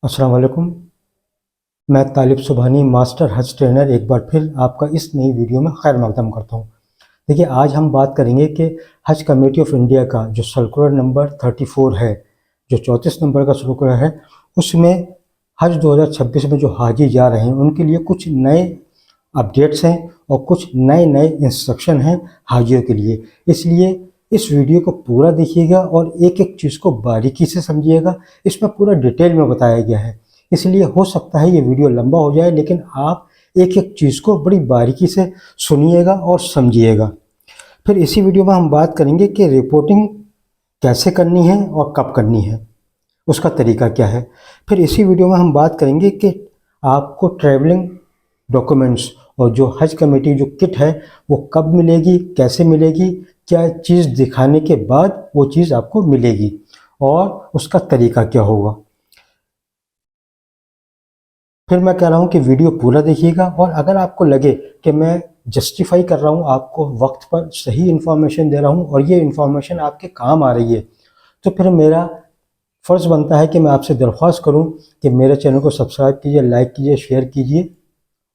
अस्सलाम वालेकुम। मैं तालिब सुबहानी मास्टर हज ट्रेनर एक बार फिर आपका इस नई वीडियो में खैर मकदम करता हूँ। देखिए, आज हम बात करेंगे कि हज कमेटी ऑफ इंडिया का जो सर्कुलर नंबर 34 है, जो 34 नंबर का सर्कुलर है, उसमें हज 2026 में जो हाजी जा रहे हैं उनके लिए कुछ नए अपडेट्स हैं और कुछ नए नए इंस्ट्रक्शन हैं हाजियों के लिए। इसलिए इस वीडियो को पूरा देखिएगा और एक एक चीज़ को बारीकी से समझिएगा। इसमें पूरा डिटेल में बताया गया है, इसलिए हो सकता है ये वीडियो लंबा हो जाए, लेकिन आप एक एक चीज़ को बड़ी बारीकी से सुनिएगा और समझिएगा। फिर इसी वीडियो में हम बात करेंगे कि रिपोर्टिंग कैसे करनी है और कब करनी है, उसका तरीका क्या है। फिर इसी वीडियो में हम बात करेंगे कि आपको ट्रैवलिंग डॉक्यूमेंट्स और जो हज कमेटी जो किट है वो कब मिलेगी, कैसे मिलेगी, क्या चीज़ दिखाने के बाद वो चीज़ आपको मिलेगी और उसका तरीका क्या होगा। फिर मैं कह रहा हूँ कि वीडियो पूरा देखिएगा, और अगर आपको लगे कि मैं जस्टिफाई कर रहा हूँ, आपको वक्त पर सही इन्फॉर्मेशन दे रहा हूँ और ये इन्फॉर्मेशन आपके काम आ रही है, तो फिर मेरा फ़र्ज़ बनता है कि मैं आपसे दरख्वास्त करूँ कि मेरे चैनल को सब्सक्राइब कीजिए, लाइक कीजिए, शेयर कीजिए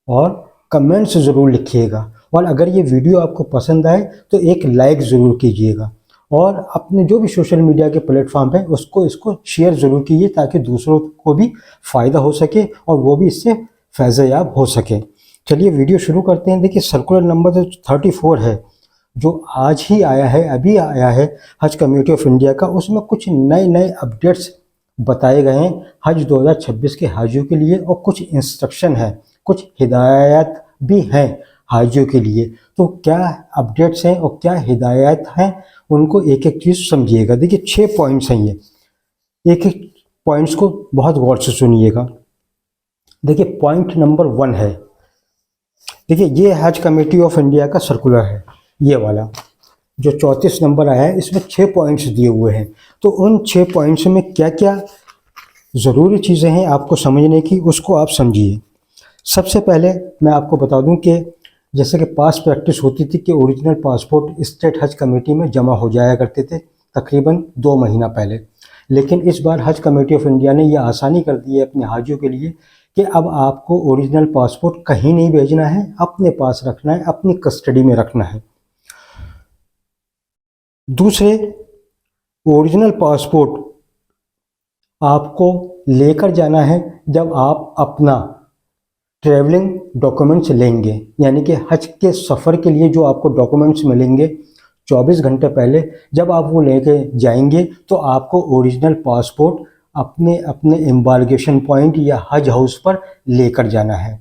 और कमेंट्स ज़रूर लिखिएगा। और अगर ये वीडियो आपको पसंद आए तो एक लाइक ज़रूर कीजिएगा, और अपने जो भी सोशल मीडिया के प्लेटफॉर्म है इसको शेयर ज़रूर कीजिए, ताकि दूसरों को भी फ़ायदा हो सके और वो भी इससे फैज़याब हो सके। चलिए वीडियो शुरू करते हैं। देखिए, सर्कुलर नंबर जो 34 है, जो आज ही आया है, अभी आया है हज कमेटी ऑफ इंडिया का, उसमें कुछ नए नए अपडेट्स बताए गए हैं हज 2026 के हाजियों के लिए, और कुछ इंस्ट्रक्शन है, कुछ हिदायत भी हैं हाजियों के लिए। तो क्या अपडेट्स हैं और क्या हिदायत हैं, उनको एक एक चीज़ समझिएगा। देखिए, 6 पॉइंट्स हैं ये, एक एक पॉइंट्स को बहुत गौर से सुनिएगा। देखिए, पॉइंट नंबर 1 है, देखिए ये हज कमेटी ऑफ इंडिया का सर्कुलर है, ये वाला जो 34 नंबर आया है, इसमें 6 पॉइंट्स दिए हुए हैं। तो उन 6 पॉइंट्स में क्या क्या ज़रूरी चीज़ें हैं आपको समझने की, उसको आप समझिए। सबसे पहले मैं आपको बता दूं कि जैसे कि पास प्रैक्टिस होती थी कि ओरिजिनल पासपोर्ट स्टेट हज कमेटी में जमा हो जाया करते थे तकरीबन 2 महीना पहले, लेकिन इस बार हज कमेटी ऑफ इंडिया ने यह आसानी कर दी है अपने हाजियों के लिए कि अब आपको ओरिजिनल पासपोर्ट कहीं नहीं भेजना है, अपने पास रखना है, अपनी कस्टडी में रखना है। दूसरे, ओरिजिनल पासपोर्ट आपको लेकर जाना है जब आप अपना ट्रैवलिंग डॉक्यूमेंट्स लेंगे, यानी कि हज के सफ़र के लिए जो आपको डॉक्यूमेंट्स मिलेंगे 24 घंटे पहले जब आप वो लेके जाएंगे, तो आपको ओरिजिनल पासपोर्ट अपने अपने एम्बार्गेशन पॉइंट या हज हाउस पर लेकर जाना है।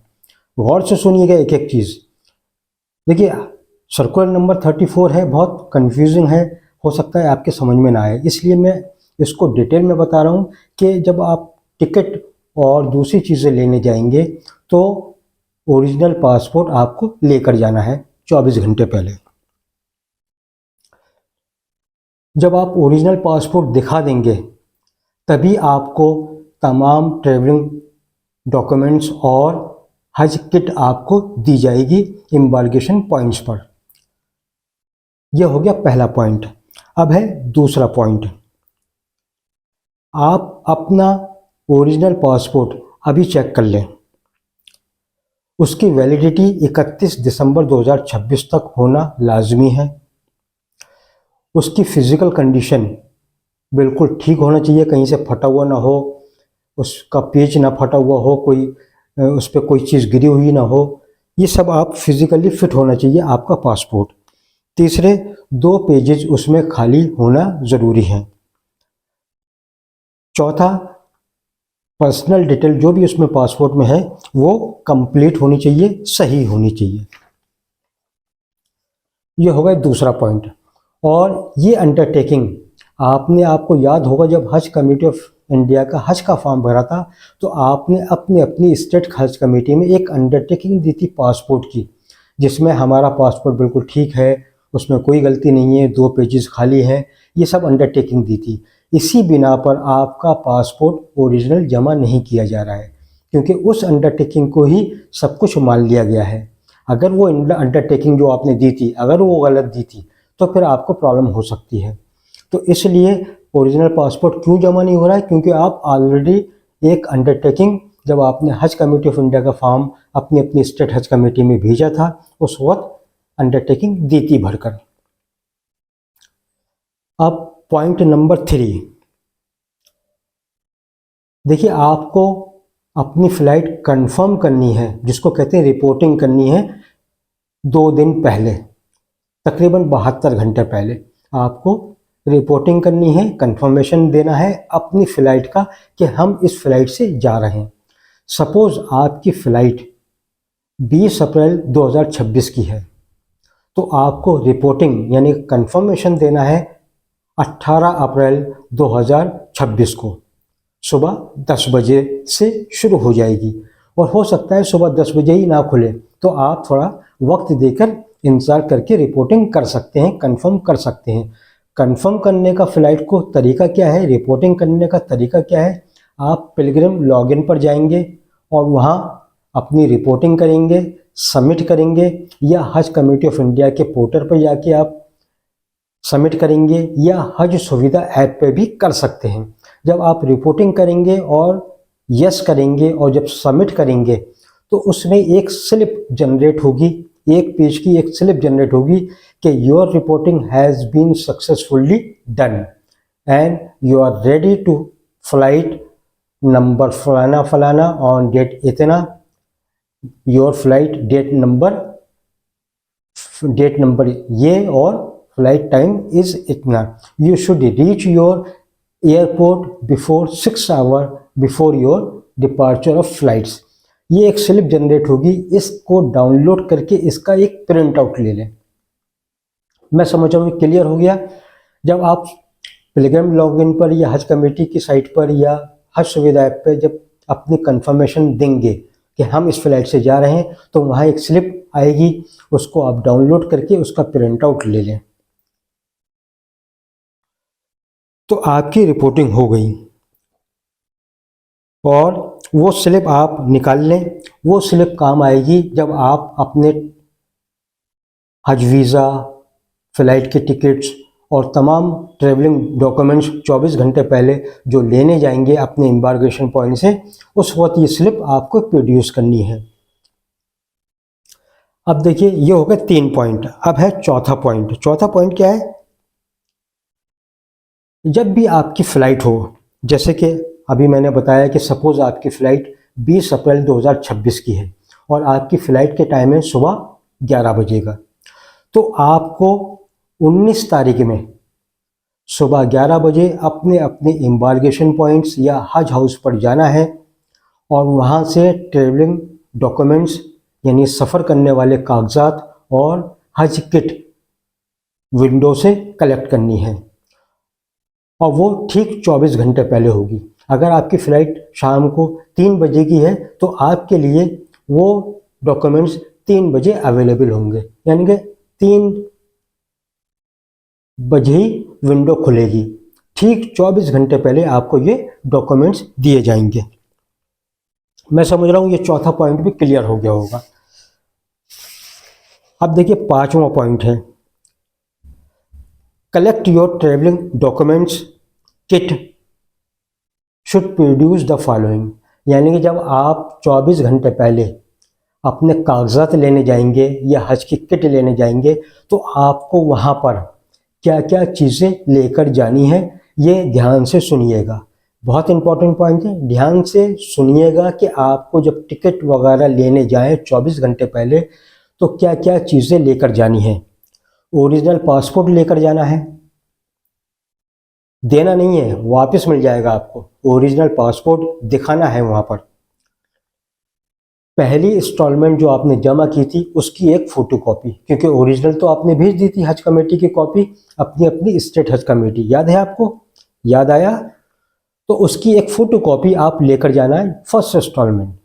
गौर से सुनिएगा एक एक चीज़। देखिए, सर्कुलर नंबर 34 है, बहुत कंफ्यूजिंग है, हो सकता है आपके समझ में ना आए, इसलिए मैं इसको डिटेल में बता रहा हूँ कि जब आप टिकट और दूसरी चीज़ें लेने जाएंगे तो ओरिजिनल पासपोर्ट आपको लेकर जाना है 24 घंटे पहले। जब आप ओरिजिनल पासपोर्ट दिखा देंगे तभी आपको तमाम ट्रैवलिंग डॉक्यूमेंट्स और हज किट आपको दी जाएगी एम्बार्गेशन पॉइंट्स पर। यह हो गया पहला पॉइंट। अब है दूसरा पॉइंट। आप अपना ओरिजिनल पासपोर्ट अभी चेक कर लें, उसकी वैलिडिटी 31 दिसंबर 2026 तक होना लाजमी है। उसकी फ़िज़िकल कंडीशन बिल्कुल ठीक होना चाहिए, कहीं से फटा हुआ ना हो, उसका पेज ना फटा हुआ हो, कोई उस पर कोई चीज़ गिरी हुई ना हो, ये सब आप फिज़िकली फ़िट होना चाहिए आपका पासपोर्ट। तीसरे, 2 पेजेज उसमें खाली होना ज़रूरी है। चौथा, पर्सनल डिटेल जो भी उसमें पासपोर्ट में है वो कंप्लीट होनी चाहिए, सही होनी चाहिए। ये होगा दूसरा पॉइंट। और ये अंडरटेकिंग आपको याद होगा, जब हज कमेटी ऑफ इंडिया का हज का फॉर्म भरा था तो आपने अपनी स्टेट हज कमेटी में एक अंडरटेकिंग दी थी पासपोर्ट की, जिसमें हमारा पासपोर्ट बिल्कुल ठीक है, उसमें कोई गलती नहीं है, 2 पेजेस खाली हैं, ये सब अंडरटेकिंग दी थी। इसी बिना पर आपका पासपोर्ट ओरिजिनल जमा नहीं किया जा रहा है, क्योंकि उस अंडरटेकिंग को ही सब कुछ मान लिया गया है। अगर वो अंडरटेकिंग जो आपने दी थी अगर वो गलत दी थी तो फिर आपको प्रॉब्लम हो सकती है। तो इसलिए ओरिजिनल पासपोर्ट क्यों जमा नहीं हो रहा है, क्योंकि आप ऑलरेडी एक अंडरटेकिंग जब आपने हज कमेटी ऑफ इंडिया का फॉर्म अपनी अपनी स्टेट हज कमेटी में भेजा था, उस वक्त अंडरटेकिंग दी थी भरकर। अब पॉइंट नंबर 3, देखिए आपको अपनी फ्लाइट कंफर्म करनी है, जिसको कहते हैं रिपोर्टिंग करनी है 2 दिन पहले, तकरीबन 72 घंटे पहले आपको रिपोर्टिंग करनी है, कंफर्मेशन देना है अपनी फ़्लाइट का कि हम इस फ्लाइट से जा रहे हैं। सपोज़ आपकी फ़्लाइट 20 अप्रैल 2026 की है, तो आपको रिपोर्टिंग यानी कंफर्मेशन देना है 18 अप्रैल 2026 को सुबह 10 बजे से शुरू हो जाएगी, और हो सकता है सुबह 10 बजे ही ना खुले, तो आप थोड़ा वक्त देकर इंतज़ार करके रिपोर्टिंग कर सकते हैं, कंफर्म कर सकते हैं। कंफर्म करने का फ़्लाइट को तरीका क्या है, रिपोर्टिंग करने का तरीका क्या है, आप पिलग्रिम लॉगिन पर जाएंगे और वहाँ अपनी रिपोर्टिंग करेंगे, सबमिट करेंगे, या हज कमेटी ऑफ इंडिया के पोर्टल पर जाके आप सबमिट करेंगे, या हज सुविधा ऐप पे भी कर सकते हैं। जब आप रिपोर्टिंग करेंगे और यस करेंगे और जब सबमिट करेंगे, तो उसमें एक स्लिप जनरेट होगी, एक पेज की एक स्लिप जनरेट होगी कि your reporting has been successfully done and you are ready to flight number फलाना फलाना ऑन डेट इतना, योर फ्लाइट डेट नंबर ये और फ्लाइट टाइम इज इतना, you should reach your airport before 6 hour before your departure of flights. ये एक slip generate होगी, इसको डाउनलोड करके इसका एक प्रिंट आउट ले लें। मैं समझ रहा हूँ क्लियर हो गया। जब आप पिलग्रिम लॉगिन पर या हज कमेटी की साइट पर या हज सुविधा ऐप पर जब अपनी कंफर्मेशन देंगे कि हम इस फ्लाइट से जा रहे हैं, तो वहाँ एक स्लिप आएगी, उसको आप डाउनलोड करके उसका प्रिंट आउट ले लें, तो आपकी रिपोर्टिंग हो गई। और वो स्लिप आप निकाल लें, वो स्लिप काम आएगी जब आप अपने हज वीज़ा, फ़्लाइट की टिकट्स और तमाम ट्रैवलिंग डॉक्यूमेंट्स 24 घंटे पहले जो लेने जाएंगे अपने एम्बार्केशन पॉइंट से, उस वक्त ये स्लिप आपको प्रोड्यूस करनी है। अब देखिए ये हो गए 3 पॉइंट। अब है चौथा पॉइंट। चौथा पॉइंट क्या है, जब भी आपकी फ़्लाइट हो, जैसे कि अभी मैंने बताया कि सपोज़ आपकी फ़्लाइट 20 अप्रैल 2026 की है और आपकी फ़्लाइट के टाइम है सुबह 11 बजे का, तो आपको 19 तारीख में सुबह 11 बजे अपने अपने एम्बार्केशन पॉइंट्स या हज हाउस पर जाना है और वहाँ से ट्रैवलिंग डॉक्यूमेंट्स यानी सफ़र करने वाले कागजात और हज किट विंडो से कलेक्ट करनी है, और वो ठीक 24 घंटे पहले होगी। अगर आपकी फ़्लाइट शाम को 3 बजे की है, तो आपके लिए वो डॉक्यूमेंट्स 3 बजे अवेलेबल होंगे, यानी कि 3 बजे ही विंडो खुलेगी। ठीक 24 घंटे पहले आपको ये डॉक्यूमेंट्स दिए जाएंगे। मैं समझ रहा हूँ ये चौथा पॉइंट भी क्लियर हो गया होगा। अब देखिए 5वां पॉइंट है, collect your travelling documents kit should produce the following, यानी कि जब आप 24 घंटे पहले अपने कागजात लेने जाएंगे या हज की किट लेने जाएंगे, तो आपको वहाँ पर क्या क्या चीज़ें लेकर जानी है, ये ध्यान से सुनिएगा। बहुत इंपॉर्टेंट पॉइंट है, ध्यान से सुनिएगा कि आपको जब टिकट वगैरह लेने जाएं 24 घंटे पहले, तो क्या क्या चीज़ें लेकर जानी है। ओरिजिनल पासपोर्ट लेकर जाना है, देना नहीं है, वापस मिल जाएगा आपको। ओरिजिनल पासपोर्ट दिखाना है वहाँ पर। पहली इंस्टॉलमेंट जो आपने जमा की थी उसकी एक फ़ोटोकॉपी, क्योंकि ओरिजिनल तो आपने भेज दी थी हज कमेटी की कॉपी अपनी अपनी स्टेट हज कमेटी, याद है आपको? याद आया? तो उसकी एक फ़ोटोकॉपी आप लेकर जाना है, फर्स्ट इंस्टॉलमेंट।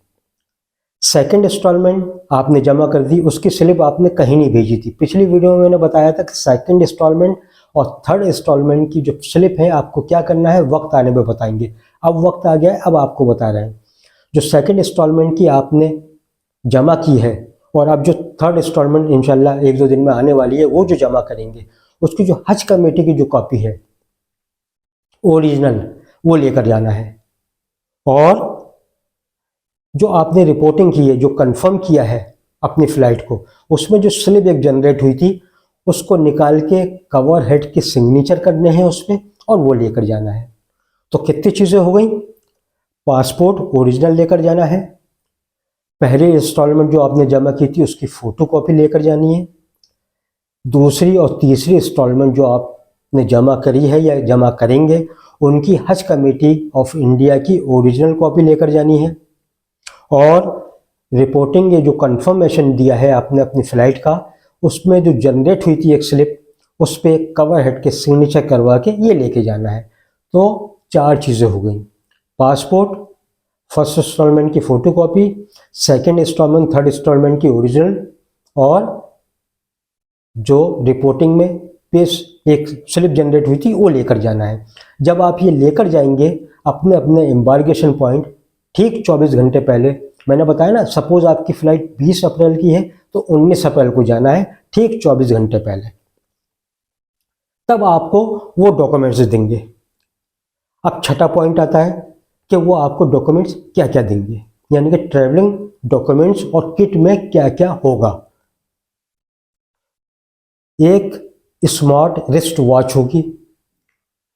सेकंड इंस्टॉलमेंट आपने जमा कर दी, उसकी स्लिप आपने कहीं नहीं भेजी थी। पिछली वीडियो में मैंने बताया था कि सेकंड इंस्टॉलमेंट और थर्ड इंस्टॉलमेंट की जो स्लिप है आपको क्या करना है, वक्त आने में बताएंगे। अब वक्त आ गया है, अब आपको बता रहे हैं। जो सेकंड इंस्टॉलमेंट की आपने जमा की है और अब जो थर्ड इंस्टॉलमेंट इंशाल्लाह 1-2 दिन में आने वाली है, वो जो जमा करेंगे, उसकी जो हज कमेटी की जो कॉपी है ओरिजिनल, वो लेकर जाना है। और जो आपने रिपोर्टिंग की है, जो कंफर्म किया है अपनी फ्लाइट को, उसमें जो स्लिप एक जनरेट हुई थी उसको निकाल के कवर हेड के सिग्नेचर करने हैं उसमें और वो लेकर जाना है। तो कितनी चीज़ें हो गई? पासपोर्ट ओरिजिनल लेकर जाना है, पहले इंस्टॉलमेंट जो आपने जमा की थी उसकी फ़ोटो कॉपी लेकर जानी है, दूसरी और तीसरी इंस्टॉलमेंट जो आपने जमा करी है या जमा करेंगे उनकी हज कमेटी ऑफ इंडिया की ओरिजिनल कॉपी लेकर जानी है, और रिपोर्टिंग ये जो कंफर्मेशन दिया है आपने अपनी फ़्लाइट का, उसमें जो जनरेट हुई थी एक स्लिप, उस पर कवर हेड के सिग्नेचर करवा के ये लेके जाना है। तो 4 चीज़ें हो गई, पासपोर्ट, फर्स्ट इंस्टॉलमेंट की photo copy, second instalment, third instalment की ओरिजिनल, और जो रिपोर्टिंग में पेश एक स्लिप जनरेट हुई थी वो लेकर जाना है। जब आप ये लेकर जाएंगे अपने अपने एम्बार्गेशन पॉइंट ठीक 24 घंटे पहले, मैंने बताया ना, सपोज आपकी फ़्लाइट 20 अप्रैल की है तो 19 अप्रैल को जाना है, ठीक 24 घंटे पहले, तब आपको वो डॉक्यूमेंट्स देंगे। अब छठा पॉइंट आता है कि वो आपको डॉक्यूमेंट्स क्या क्या देंगे, यानी कि ट्रैवलिंग डॉक्यूमेंट्स और किट में क्या क्या होगा। एक स्मार्ट रिस्ट वॉच होगी,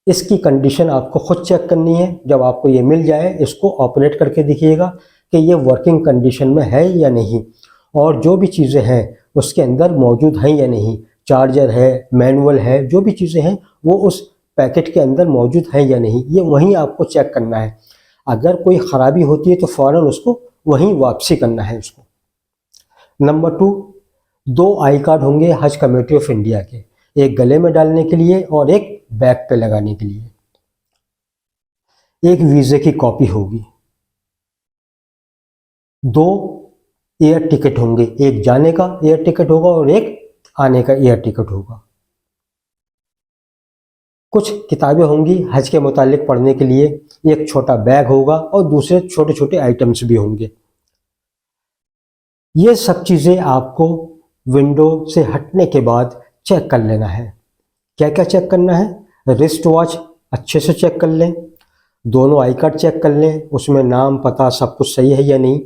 इसकी कंडीशन आपको खुद चेक करनी है। जब आपको ये मिल जाए इसको ऑपरेट करके देखिएगा कि ये वर्किंग कंडीशन में है या नहीं, और जो भी चीज़ें हैं उसके अंदर मौजूद हैं या नहीं, चार्जर है, मैनुअल है, जो भी चीज़ें हैं वो उस पैकेट के अंदर मौजूद हैं या नहीं, ये वहीं आपको चेक करना है। अगर कोई ख़राबी होती है तो फ़ौरन उसको वहीं वापसी करना है उसको। नंबर 2, 2 आई कार्ड होंगे हज कमेटी ऑफ इंडिया के, एक गले में डालने के लिए और एक बैग पे लगाने के लिए। एक वीज़े की कॉपी होगी, 2 एयर टिकट होंगे, एक जाने का एयर टिकट होगा और एक आने का एयर टिकट होगा। कुछ किताबें होंगी हज के मुतालिक पढ़ने के लिए, एक छोटा बैग होगा और दूसरे छोटे छोटे आइटम्स भी होंगे। ये सब चीज़ें आपको विंडो से हटने के बाद चेक कर लेना है। क्या क्या चेक करना है? रिस्ट वॉच अच्छे से चेक कर लें, दोनों आई कार्ड चेक कर लें, उसमें नाम पता सब कुछ सही है या नहीं,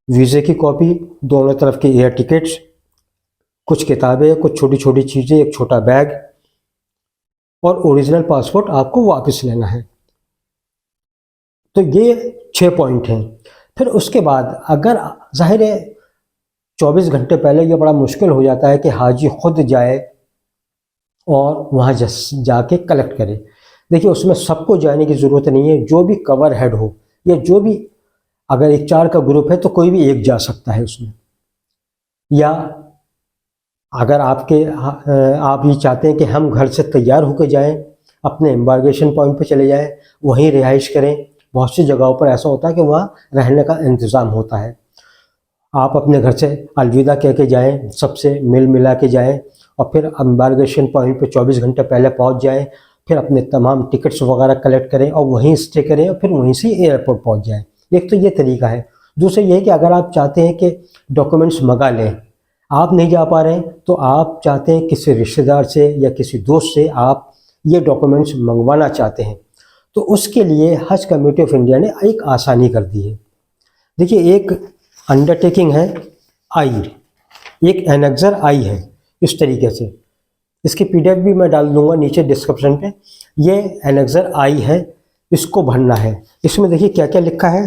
वीज़े की कॉपी, दोनों तरफ के एयर टिकट्स, कुछ किताबें, कुछ छोटी छोटी चीज़ें, एक छोटा बैग, और ओरिजिनल पासपोर्ट आपको वापस लेना है। तो ये 6 पॉइंट हैं। फिर उसके बाद अगर जाहिर है 24 घंटे पहले ये बड़ा मुश्किल हो जाता है कि हाजी खुद जाए और वहाँ जाके कलेक्ट करे। देखिए उसमें सबको जाने की ज़रूरत नहीं है, जो भी कवर हेड हो या जो भी, अगर एक 4 का ग्रुप है तो कोई भी एक जा सकता है उसमें, या अगर आप ये चाहते हैं कि हम घर से तैयार होकर जाएं, अपने एम्बार्गेशन पॉइंट पे चले जाएं, वहीं रिहाइश करें। बहुत सी जगहों पर ऐसा होता है कि वहाँ रहने का इंतज़ाम होता है। आप अपने घर से अलविदा कह के जाएँ, सबसे मिल मिला के जाएँ और फिर एम्बार्गेशन पॉइंट पे 24 घंटे पहले पहुँच जाएँ, फिर अपने तमाम टिकट्स वगैरह कलेक्ट करें और वहीं स्टे करें और फिर वहीं से एयरपोर्ट पहुँच जाएँ। एक तो ये तरीका है। दूसरा ये है कि अगर आप चाहते हैं कि डॉक्यूमेंट्स मंगा लें, आप नहीं जा पा रहे हैं, तो आप चाहते हैं किसी रिश्तेदार से या किसी दोस्त से आप ये डॉक्यूमेंट्स मंगवाना चाहते हैं, तो उसके लिए हज कमेटी ऑफ इंडिया ने एक आसानी कर दी है। देखिए एक अंडरटेकिंग है आई, एक एनेक्सर आई है इस तरीके से, इसकी पीडीएफ भी मैं डाल दूंगा नीचे डिस्क्रिप्शन पे। ये एनेक्सर आई है, इसको भरना है। इसमें देखिए क्या क्या लिखा है,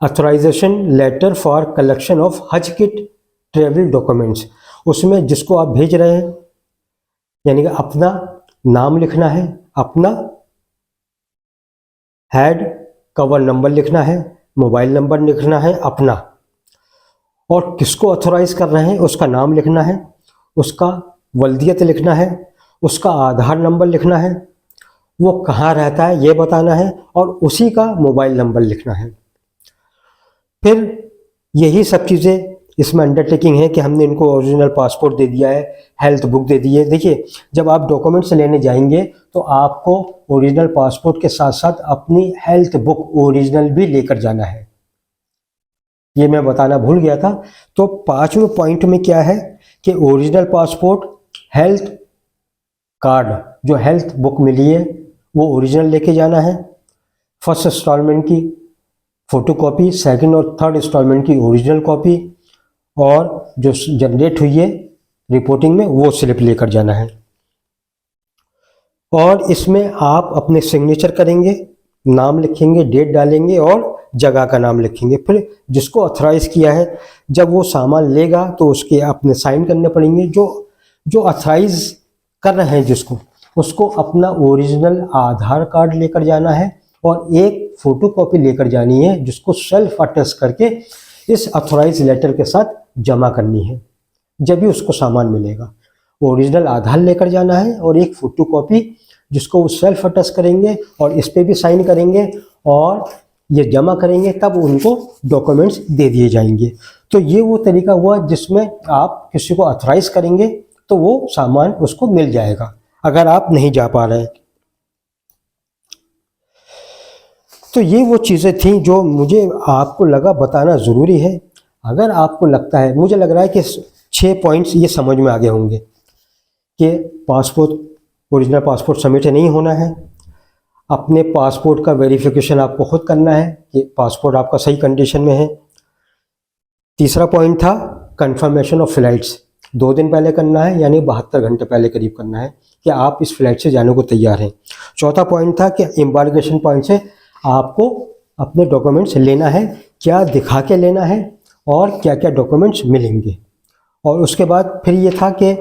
authorisation letter for collection of हज किट ट्रेवल डॉक्यूमेंट्स। उसमें जिसको आप भेज रहे हैं यानी कि अपना नाम लिखना है, अपना हेड कवर नंबर लिखना है, मोबाइल नंबर लिखना है अपना, और किसको ऑथोराइज कर रहे हैं उसका नाम लिखना है, उसका वल्दियत लिखना है, उसका आधार नंबर लिखना है, वो कहाँ रहता है ये बताना है, और उसी का मोबाइल नंबर लिखना है। फिर यही सब चीज़ें इसमें अंडरटेकिंग है कि हमने इनको ओरिजिनल पासपोर्ट दे दिया है, हेल्थ बुक दे दी है। देखिए जब आप डॉक्यूमेंट्स लेने जाएंगे तो आपको ओरिजिनल पासपोर्ट के साथ साथ अपनी हेल्थ बुक ओरिजिनल भी लेकर जाना है, ये मैं बताना भूल गया था। तो 5वें पॉइंट में क्या है कि ओरिजिनल पासपोर्ट, हेल्थ कार्ड, जो हेल्थ बुक मिली है वो ओरिजिनल लेके जाना है, फर्स्ट इंस्टॉलमेंट की फ़ोटोकॉपी, सेकंड और थर्ड इंस्टॉलमेंट की ओरिजिनल कॉपी, और जो जनरेट हुई है रिपोर्टिंग में वो स्लिप लेकर जाना है। और इसमें आप अपने सिग्नेचर करेंगे, नाम लिखेंगे, डेट डालेंगे और जगह का नाम लिखेंगे। फिर जिसको ऑथराइज़ किया है जब वो सामान लेगा तो उसके अपने साइन करने पड़ेंगे। जो ऑथराइज़ कर रहे हैं जिसको, उसको अपना ओरिजिनल आधार कार्ड लेकर जाना है और एक फ़ोटोकॉपी लेकर जानी है जिसको सेल्फ अटेस्ट करके इस ऑथराइज लेटर के साथ जमा करनी है, जब भी उसको सामान मिलेगा। ओरिजिनल आधार लेकर जाना है और एक फ़ोटोकॉपी जिसको वो सेल्फ अटेस्ट करेंगे और इस पर भी साइन करेंगे और ये जमा करेंगे, तब उनको डॉक्यूमेंट्स दे दिए जाएंगे। तो ये वो तरीका हुआ जिसमें आप किसी को ऑथराइज़ करेंगे तो वो सामान उसको मिल जाएगा अगर आप नहीं जा पा रहे हैं। तो ये वो चीज़ें थी जो मुझे आपको लगा बताना ज़रूरी है। अगर आपको लगता है, मुझे लग रहा है कि 6 पॉइंट्स ये समझ में आ गए होंगे कि पासपोर्ट, ओरिजिनल पासपोर्ट सबमिट नहीं होना है, अपने पासपोर्ट का वेरिफिकेशन आपको खुद करना है कि पासपोर्ट आपका सही कंडीशन में है। तीसरा पॉइंट था कंफर्मेशन ऑफ फ़्लाइट्स, 2 दिन पहले करना है, यानी 72 घंटे पहले करीब करना है कि आप इस फ्लाइट से जाने को तैयार हैं। चौथा पॉइंट था कि एम्बार्गेशन पॉइंट से आपको अपने डॉक्यूमेंट्स लेना है, क्या दिखा के लेना है और क्या क्या डॉक्यूमेंट्स मिलेंगे। और उसके बाद फिर ये था कि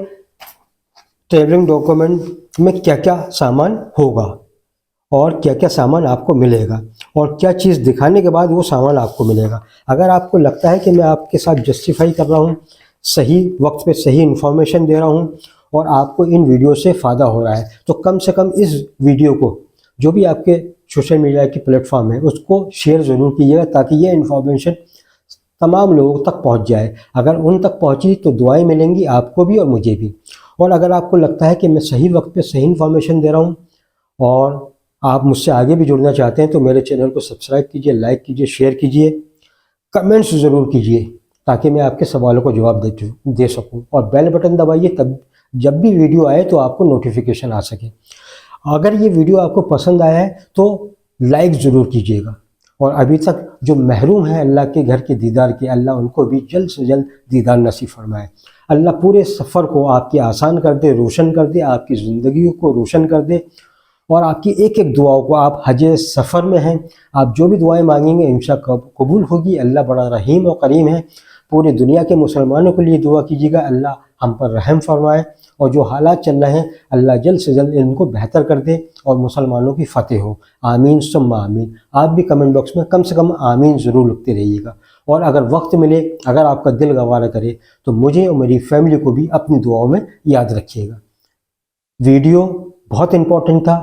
ट्रैवलिंग डॉक्यूमेंट में क्या क्या सामान होगा और क्या क्या सामान आपको मिलेगा और क्या चीज़ दिखाने के बाद वो सामान आपको मिलेगा। अगर आपको लगता है कि मैं आपके साथ जस्टिफाई कर रहा हूँ, सही वक्त पे सही इन्फॉर्मेशन दे रहा हूँ और आपको इन वीडियो से फ़ायदा हो रहा है, तो कम से कम इस वीडियो को जो भी आपके सोशल मीडिया की प्लेटफॉर्म है उसको शेयर ज़रूर कीजिएगा ताकि ये इन्फॉर्मेशन तमाम लोगों तक पहुंच जाए। अगर उन तक पहुंची तो दुआएं मिलेंगी आपको भी और मुझे भी। और अगर आपको लगता है कि मैं सही वक्त पे सही इन्फॉर्मेशन दे रहा हूं और आप मुझसे आगे भी जुड़ना चाहते हैं तो मेरे चैनल को सब्सक्राइब कीजिए, लाइक कीजिए, शेयर कीजिए, कमेंट्स ज़रूर कीजिए ताकि मैं आपके सवालों को जवाब दे सकूँ। और बेल बटन दबाइए तब जब भी वीडियो आए तो आपको नोटिफिकेशन आ सके। अगर ये वीडियो आपको पसंद आया है तो लाइक ज़रूर कीजिएगा। और अभी तक जो महरूम है अल्लाह के घर के दीदार के, अल्लाह उनको भी जल्द से जल्द दीदार नसीब फरमाए। अल्लाह पूरे सफ़र को आपकी आसान कर दे, रोशन कर दे, आपकी ज़िंदगी को रोशन कर दे और आपकी एक एक दुआओं को, आप हज सफ़र में हैं, आप जो भी दुआएं मांगेंगे इंशाअल्लाह कबूल होगी। अल्लाह बड़ा रहीम और करीम है। पूरी दुनिया के मुसलमानों के लिए दुआ कीजिएगा, अल्लाह हम पर रहम फरमाए और जो हालात चल रहे हैं अल्लाह जल्द से जल्द इनको बेहतर कर दे और मुसलमानों की फ़तेह हो। आमीन सुम्मा आमीन। आप भी कमेंट बॉक्स में कम से कम आमीन ज़रूर लिखते रहिएगा। और अगर वक्त मिले, अगर आपका दिल गवारा करे तो मुझे और मेरी फैमिली को भी अपनी दुआओं में याद रखिएगा। वीडियो बहुत इम्पोर्टेंट था,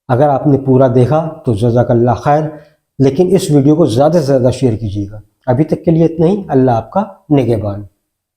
अगर आपने पूरा देखा तो जज़ाकल्लाह खैर, लेकिन इस वीडियो को ज़्यादा से ज़्यादा शेयर कीजिएगा। अभी तक के लिए इतना ही। अल्लाह आपका निगहबान।